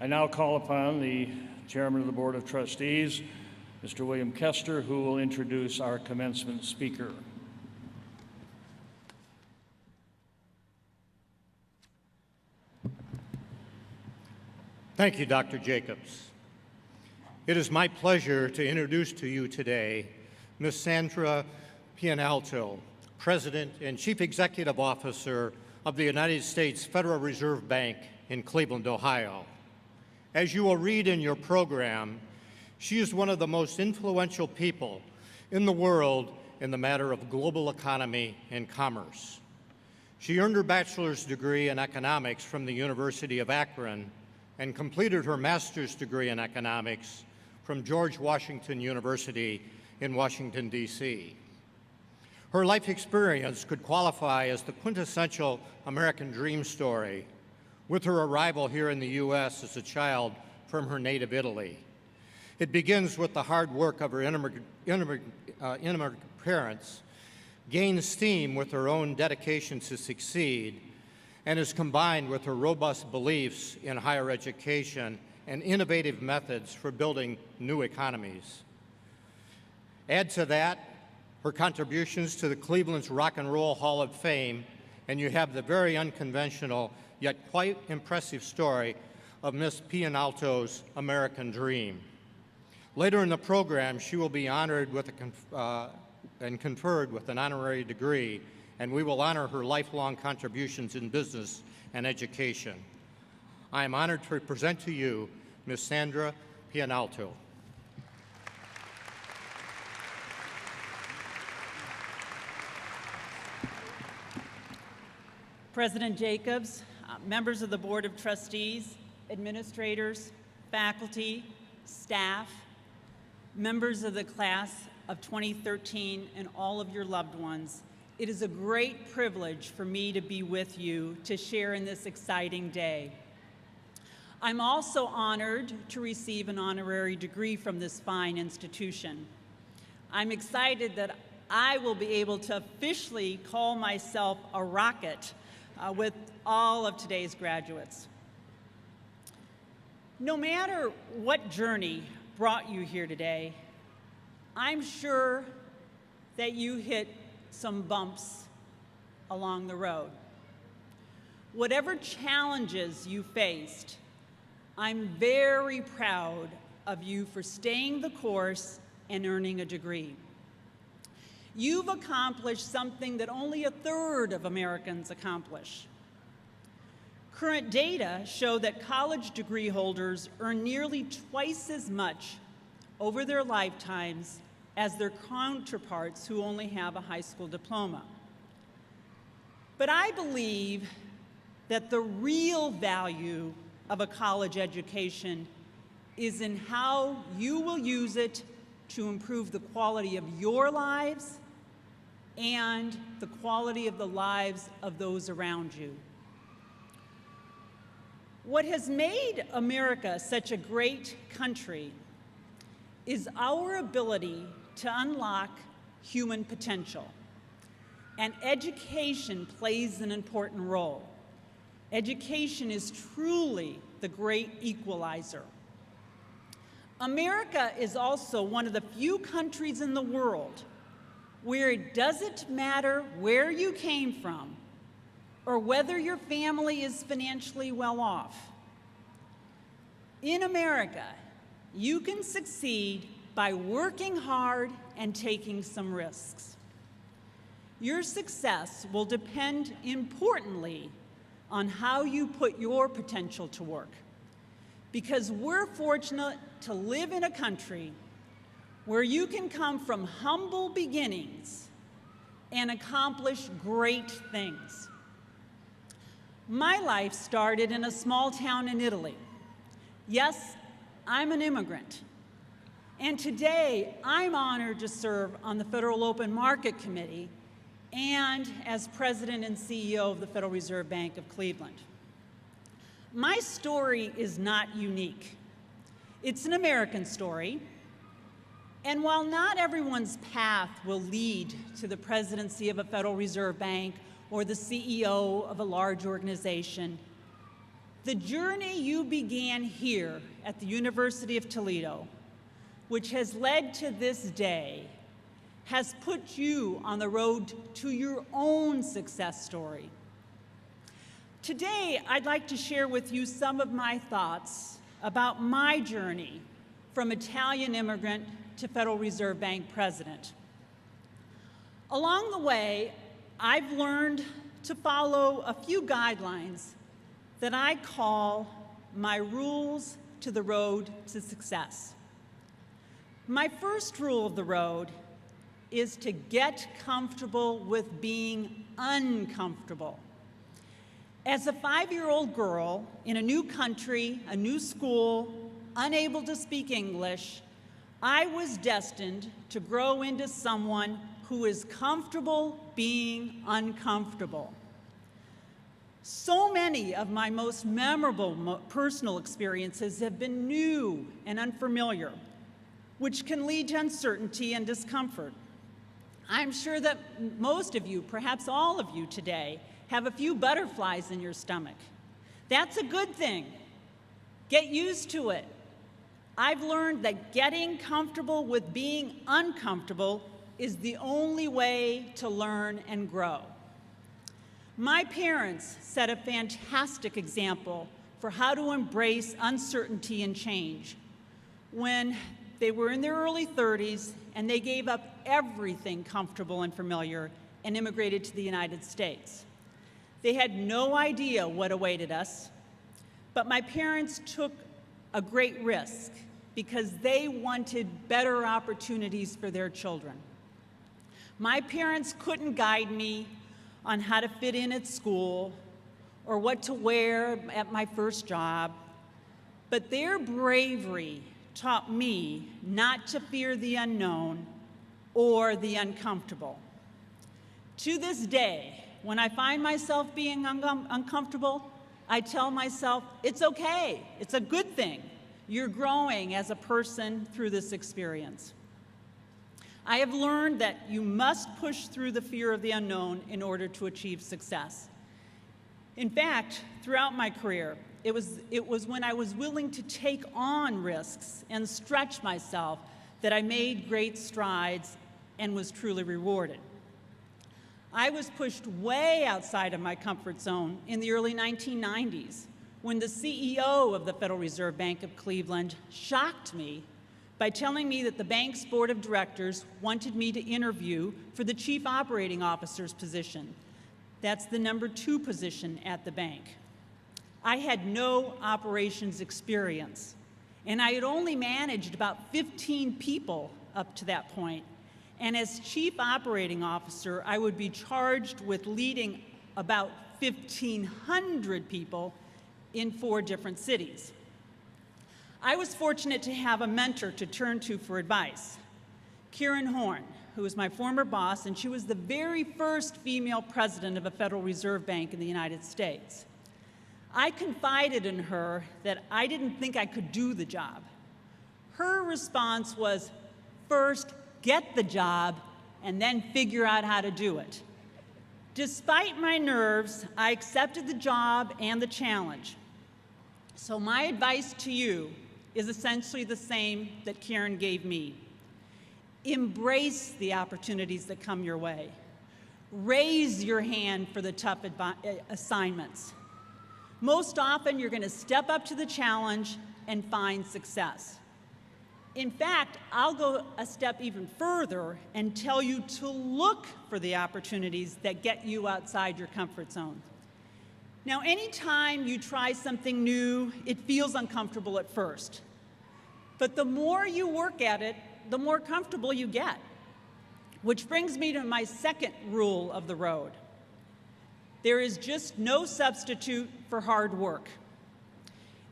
I now call upon the Chairman of the Board of Trustees, Mr. William Kester, who will introduce our commencement speaker. Thank you, Dr. Jacobs. It is my pleasure to introduce to you today Ms. Sandra Pianalto, President and Chief Executive Officer of the United States Federal Reserve Bank in Cleveland, Ohio. As you will read in your program, she is one of the most influential people in the world in the matter of global economy and commerce. She earned her bachelor's degree in economics from the University of Akron and completed her master's degree in economics from George Washington University in Washington, D.C. Her life experience could qualify as the quintessential American dream story, with her arrival here in the U.S. as a child from her native Italy. It begins with the hard work of her immigrant parents, gains steam with her own dedication to succeed, and is combined with her robust beliefs in higher education and innovative methods for building new economies. Add to that her contributions to the Cleveland's Rock and Roll Hall of Fame, and you have the very unconventional yet quite impressive story of Ms. Pianalto's American Dream. Later in the program, she will be honored with and conferred with an honorary degree, and we will honor her lifelong contributions in business and education. I am honored to present to you Ms. Sandra Pianalto. President Jacobs, members of the Board of Trustees, administrators, faculty, staff, members of the class of 2013, and all of your loved ones, it is a great privilege for me to be with you to share in this exciting day. I'm also honored to receive an honorary degree from this fine institution. I'm excited that I will be able to officially call myself a rocket with all of today's graduates. No matter what journey brought you here today, I'm sure that you hit some bumps along the road. Whatever challenges you faced, I'm very proud of you for staying the course and earning a degree. You've accomplished something that only a third of Americans accomplish. Current data show that college degree holders earn nearly twice as much over their lifetimes as their counterparts who only have a high school diploma. But I believe that the real value of a college education is in how you will use it to improve the quality of your lives and the quality of the lives of those around you. What has made America such a great country is our ability to unlock human potential. And education plays an important role. Education is truly the great equalizer. America is also one of the few countries in the world where it doesn't matter where you came from or whether your family is financially well off. In America, you can succeed by working hard and taking some risks. Your success will depend importantly on how you put your potential to work, because we're fortunate to live in a country where you can come from humble beginnings and accomplish great things. My life started in a small town in Italy. Yes, I'm an immigrant. And today, I'm honored to serve on the Federal Open Market Committee and as President and CEO of the Federal Reserve Bank of Cleveland. My story is not unique. It's an American story. And while not everyone's path will lead to the presidency of a Federal Reserve Bank or the CEO of a large organization, The journey you began here at the University of Toledo, which has led to this day, has put you on the road to your own success story. Today, I'd like to share with you some of my thoughts about my journey from Italian immigrant to Federal Reserve Bank president. Along the way, I've learned to follow a few guidelines that I call my rules to the road to success. My first rule of the road is to get comfortable with being uncomfortable. As a 5-year-old girl in a new country, a new school, unable to speak English, I was destined to grow into someone who is comfortable being uncomfortable. So many of my most memorable personal experiences have been new and unfamiliar, which can lead to uncertainty and discomfort. I'm sure that most of you, perhaps all of you today, have a few butterflies in your stomach. That's a good thing. Get used to it. I've learned that getting comfortable with being uncomfortable is the only way to learn and grow. My parents set a fantastic example for how to embrace uncertainty and change when they were in their early 30s and they gave up everything comfortable and familiar and immigrated to the United States. They had no idea what awaited us, but my parents took a great risk because they wanted better opportunities for their children. My parents couldn't guide me on how to fit in at school or what to wear at my first job, but their bravery taught me not to fear the unknown or the uncomfortable. To this day, when I find myself being uncomfortable, I tell myself, it's okay, it's a good thing. You're growing as a person through this experience. I have learned that you must push through the fear of the unknown in order to achieve success. In fact, throughout my career, it was when I was willing to take on risks and stretch myself that I made great strides and was truly rewarded. I was pushed way outside of my comfort zone in the early 1990s when the CEO of the Federal Reserve Bank of Cleveland shocked me by telling me that the bank's board of directors wanted me to interview for the chief operating officer's position. That's the number 2 position at the bank. I had no operations experience, and I had only managed about 15 people up to that point. And as chief operating officer, I would be charged with leading about 1,500 people in 4 different cities. I was fortunate to have a mentor to turn to for advice, Karen Horn, who was my former boss, and she was the very first female president of a Federal Reserve Bank in the United States. I confided in her that I didn't think I could do the job. Her response was, first, get the job, and then figure out how to do it. Despite my nerves, I accepted the job and the challenge. So my advice to you is essentially the same that Karen gave me. Embrace the opportunities that come your way. Raise your hand for the tough assignments. Most often, you're going to step up to the challenge and find success. In fact, I'll go a step even further and tell you to look for the opportunities that get you outside your comfort zone. Now, anytime you try something new, it feels uncomfortable at first. But the more you work at it, the more comfortable you get. Which brings me to my second rule of the road. There is just no substitute for hard work.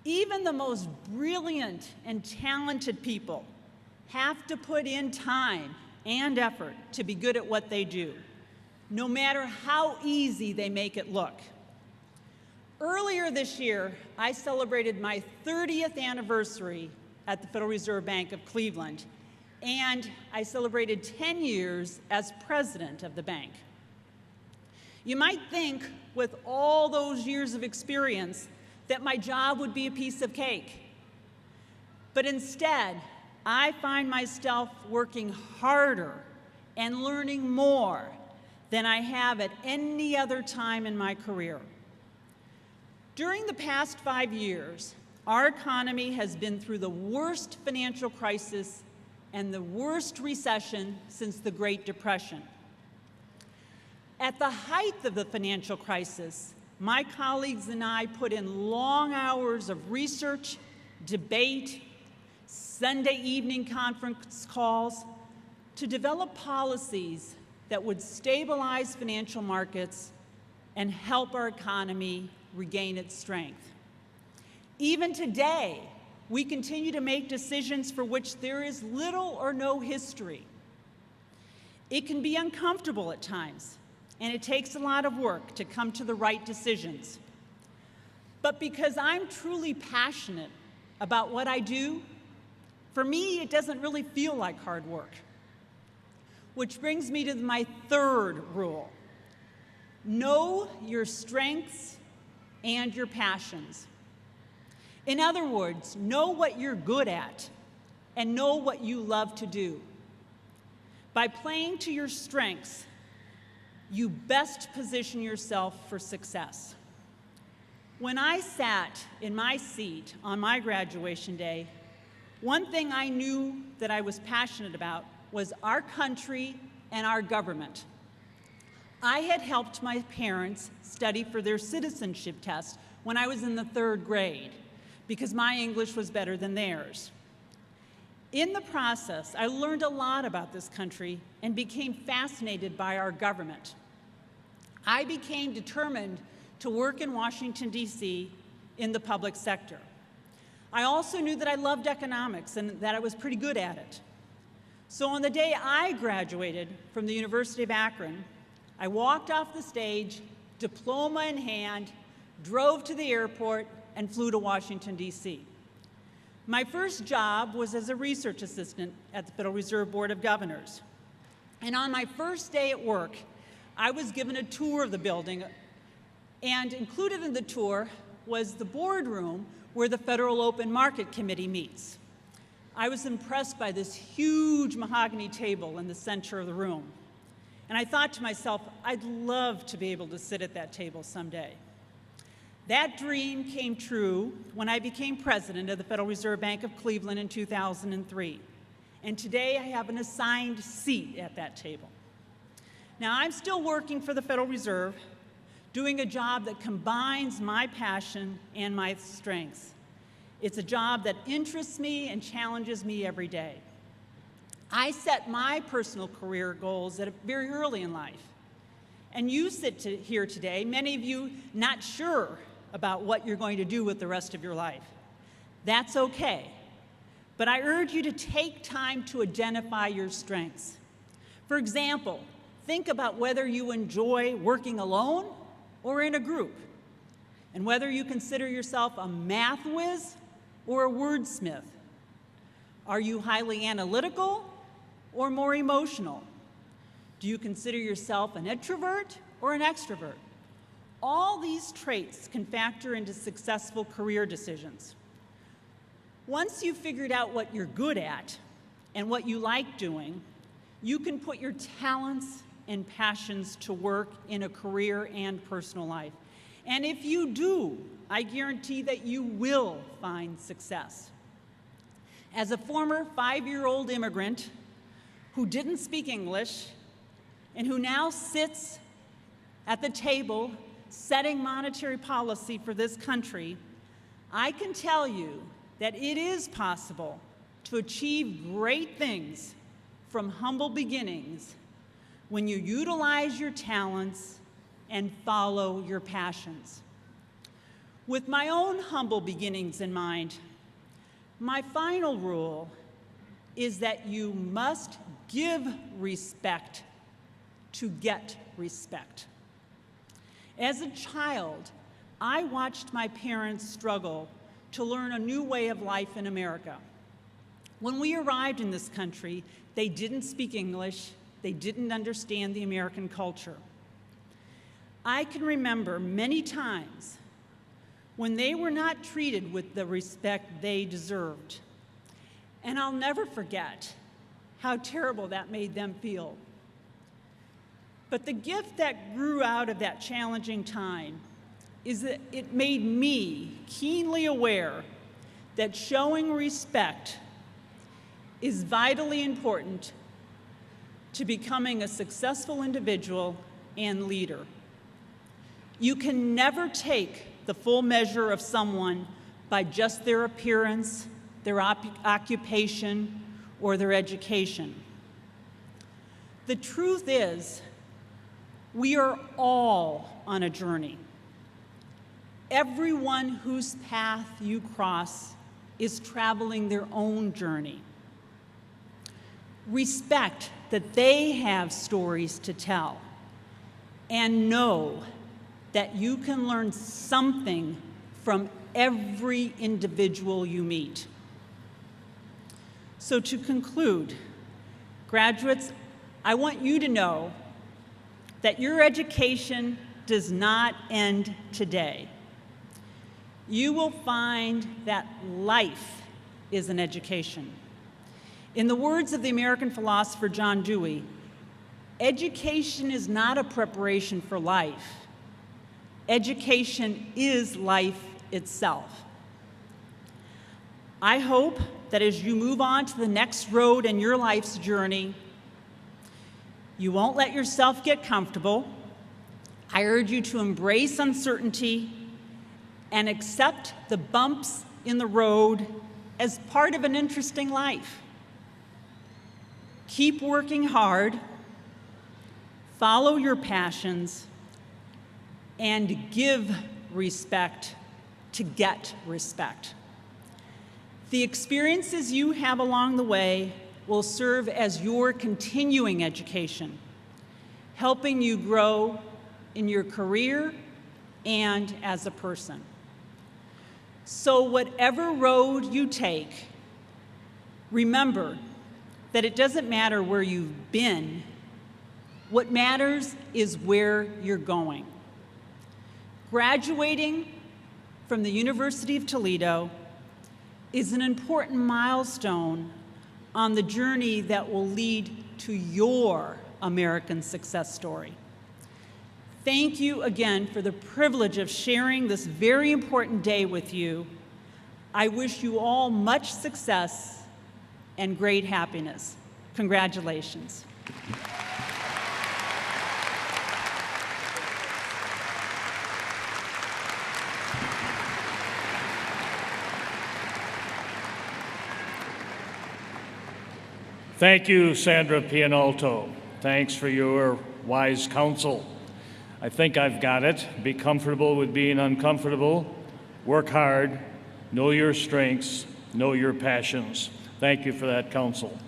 Even the most brilliant and talented people have to put in time and effort to be good at what they do, no matter how easy they make it look. Earlier this year, I celebrated my 30th anniversary at the Federal Reserve Bank of Cleveland, and I celebrated 10 years as president of the bank. You might think, with all those years of experience, that my job would be a piece of cake. But instead, I find myself working harder and learning more than I have at any other time in my career. During the past 5 years, our economy has been through the worst financial crisis and the worst recession since the Great Depression. At the height of the financial crisis, my colleagues and I put in long hours of research, debate, Sunday evening conference calls to develop policies that would stabilize financial markets and help our economy regain its strength. Even today, we continue to make decisions for which there is little or no history. It can be uncomfortable at times, and it takes a lot of work to come to the right decisions. But because I'm truly passionate about what I do, for me, it doesn't really feel like hard work. Which brings me to my third rule. Know your strengths and your passions. In other words, know what you're good at and know what you love to do. By playing to your strengths, you best position yourself for success. When I sat in my seat on my graduation day, one thing I knew that I was passionate about was our country and our government. I had helped my parents study for their citizenship test when I was in the 3rd grade because my English was better than theirs. In the process, I learned a lot about this country and became fascinated by our government. I became determined to work in Washington, D.C. in the public sector. I also knew that I loved economics and that I was pretty good at it. So on the day I graduated from the University of Akron, I walked off the stage, diploma in hand, drove to the airport, and flew to Washington, D.C. My first job was as a research assistant at the Federal Reserve Board of Governors. And on my first day at work, I was given a tour of the building, and included in the tour was the boardroom where the Federal Open Market Committee meets. I was impressed by this huge mahogany table in the center of the room. And I thought to myself, I'd love to be able to sit at that table someday. That dream came true when I became president of the Federal Reserve Bank of Cleveland in 2003. And today I have an assigned seat at that table. Now I'm still working for the Federal Reserve, doing a job that combines my passion and my strengths. It's a job that interests me and challenges me every day. I set my personal career goals very early in life. And you sit here today, many of you not sure about what you're going to do with the rest of your life. That's okay. But I urge you to take time to identify your strengths. For example, think about whether you enjoy working alone or in a group, and whether you consider yourself a math whiz or a wordsmith. Are you highly analytical or more emotional? Do you consider yourself an introvert or an extrovert? All these traits can factor into successful career decisions. Once you've figured out what you're good at and what you like doing, you can put your talents and passions to work in a career and personal life. And if you do, I guarantee that you will find success. As a former 5-year-old immigrant who didn't speak English and who now sits at the table setting monetary policy for this country, I can tell you that it is possible to achieve great things from humble beginnings when you utilize your talents and follow your passions. With my own humble beginnings in mind, my final rule is that you must give respect to get respect. As a child, I watched my parents struggle to learn a new way of life in America. When we arrived in this country, they didn't speak English, they didn't understand the American culture. I can remember many times when they were not treated with the respect they deserved. And I'll never forget how terrible that made them feel. But the gift that grew out of that challenging time is that it made me keenly aware that showing respect is vitally important to becoming a successful individual and leader. You can never take the full measure of someone by just their appearance, their occupation, or their education. The truth is, we are all on a journey. Everyone whose path you cross is traveling their own journey. Respect that they have stories to tell, and know that you can learn something from every individual you meet. So to conclude, graduates, I want you to know that your education does not end today. You will find that life is an education. In the words of the American philosopher John Dewey, education is not a preparation for life. Education is life itself. I hope that as you move on to the next road in your life's journey, you won't let yourself get comfortable. I urge you to embrace uncertainty and accept the bumps in the road as part of an interesting life. Keep working hard, follow your passions, and give respect to get respect. The experiences you have along the way will serve as your continuing education, helping you grow in your career and as a person. So whatever road you take, remember that it doesn't matter where you've been. What matters is where you're going. Graduating from the University of Toledo is an important milestone on the journey that will lead to your American success story. Thank you again for the privilege of sharing this very important day with you. I wish you all much success and great happiness. Congratulations. Thank you, Sandra Pianalto. Thanks for your wise counsel. I think I've got it. Be comfortable with being uncomfortable. Work hard. Know your strengths. Know your passions. Thank you for that counsel.